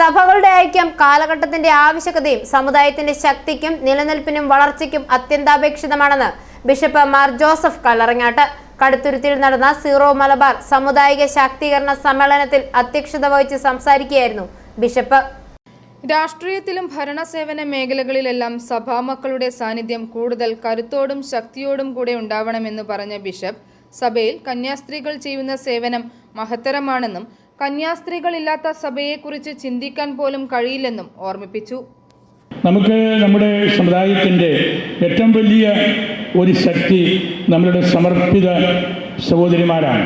സഭകളുടെ ഐക്യം കാലഘട്ടത്തിന്റെ ആവശ്യകതയും സമുദായത്തിന്റെ ശക്തിക്കും നിലനിൽപ്പിനും വളർച്ചയ്ക്കും അത്യന്താപേക്ഷിതമാണെന്ന് ബിഷപ്പ് മാർ ജോസഫ് കല്ലറങ്ങാട്ട് കടുത്തുരുത്തിയിൽ നടന്ന സീറോ മലബാർ സാമുദായിക ശാക്തീകരണ സമ്മേളനത്തിൽ അധ്യക്ഷത വഹിച്ച് സംസാരിക്കുകയായിരുന്നു ബിഷപ്പ്. രാഷ്ട്രീയത്തിലും ഭരണസേവന മേഖലകളിലെല്ലാം സഭാമക്കളുടെ സാന്നിധ്യം കൂടുതൽ കരുത്തോടും ശക്തിയോടും കൂടെ ഉണ്ടാവണമെന്ന് പറഞ്ഞ ബിഷപ്പ് സഭയിൽ കന്യാസ്ത്രീകൾ ചെയ്യുന്ന സേവനം മഹത്തരമാണെന്നും കന്യാസ്ത്രീകളില്ലാത്ത സഭയെക്കുറിച്ച് ചിന്തിക്കാൻ പോലും കഴിയില്ലെന്നും ഓർമ്മിപ്പിച്ചു. നമുക്ക് നമ്മുടെ സമുദായത്തിൻ്റെ ഏറ്റവും വലിയ ഒരു ശക്തി നമ്മളുടെ സമർപ്പിത സഹോദരിമാരാണ്.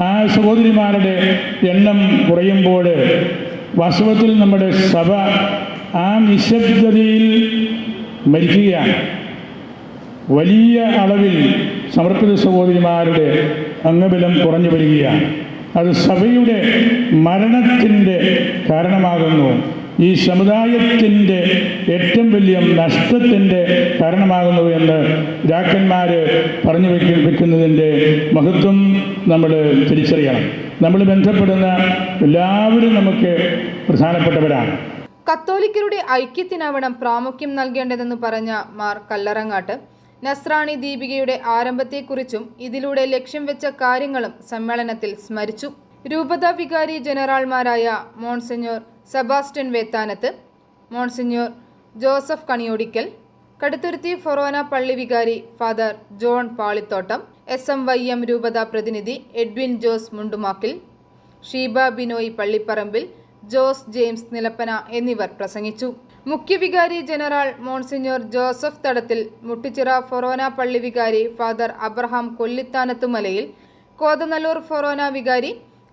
ആ സഹോദരിമാരുടെ എണ്ണം കുറയുമ്പോൾ വാസ്തവത്തിൽ നമ്മുടെ സഭ ആ നിശബ്ദതയിൽ മരിക്കുകയാണ്. വലിയ അളവിൽ സമർപ്പിത സഹോദരിമാരുടെ അംഗബലം കുറഞ്ഞു വരികയാണ്. അത് സഭയുടെ മരണത്തിൻ്റെ കാരണമാകുന്നു. ഈ സമുദായത്തിൻ്റെ ഏറ്റവും വലിയ നഷ്ടത്തിൻ്റെ കാരണമാകുന്നു എന്ന് പിതാക്കന്മാർ പറഞ്ഞു വെക്കുന്നതിൻ്റെ മഹത്വം നമ്മൾ തിരിച്ചറിയണം. നമ്മൾ ബന്ധപ്പെടുന്ന എല്ലാവരും നമുക്ക് പ്രധാനപ്പെട്ടവരാണ്. കത്തോലിക്കരുടെ ഐക്യത്തിനാവണം പ്രാമുഖ്യം നൽകേണ്ടതെന്ന് പറഞ്ഞ മാർ കല്ലറങ്ങാട്ട് നസ്രാണി ദീപികയുടെ ആരംഭത്തെക്കുറിച്ചും ഇതിലൂടെ ലക്ഷ്യം വെച്ച കാര്യങ്ങളും സമ്മേളനത്തിൽ സ്മരിച്ചു. രൂപതാ വികാരി ജനറൽമാരായ monsignor Sebastian വേത്താനത്ത്, monsignor Joseph Kaniyodickal, Kaduthuruthy ഫൊറോന പള്ളി വികാരി ഫാദർ ജോൺ പാളിത്തോട്ടം, SMYM രൂപതാ പ്രതിനിധി എഡ്വിൻ ജോസ് മുണ്ടുമാക്കിൽ, ഷീബ ബിനോയ് പള്ളിപ്പറമ്പിൽ, ജോസ് ജെയിംസ് നിലപ്പന എന്നിവർ പ്രസംഗിച്ചു. മുഖ്യവികാരി ജനറൽ മോൺസിഞ്ഞോർ ജോസഫ് തടത്തിൽ, മുട്ടിച്ചിറ ഫൊറോന പള്ളി വികാരി ഫാദർ അബ്രഹാം കൊല്ലിത്താനത്തുമലയിൽ, കോതനല്ലൂർ ഫൊറോന വികാരി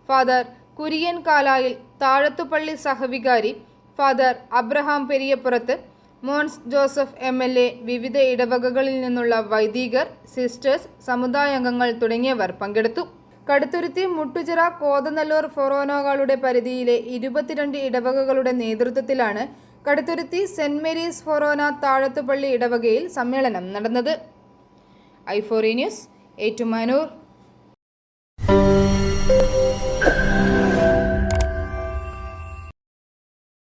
ഫാദർ കുര്യൻ കാലായിൽ, താഴത്തുപള്ളി സഹവികാരി father Abraham പെരിയപ്പുറത്ത്, Mons Joseph MLA, വിവിധ ഇടവകകളിൽ നിന്നുള്ള വൈദികർ, സിസ്റ്റേഴ്സ്, സമുദായാംഗങ്ങൾ തുടങ്ങിയവർ പങ്കെടുത്തു. കടുത്തുരുത്തി, മുട്ടുചിറ, കോതനല്ലൂർ ഫൊറോനകളുടെ പരിധിയിലെ 22 ഇടവകകളുടെ നേതൃത്വത്തിലാണ് കടുത്തുരുത്തി സെന്റ് മേരീസ് ഫൊറോന താഴത്തുപള്ളി ഇടവകയിൽ സമ്മേളനം നടന്നത്. i4 news, Ettumanoor.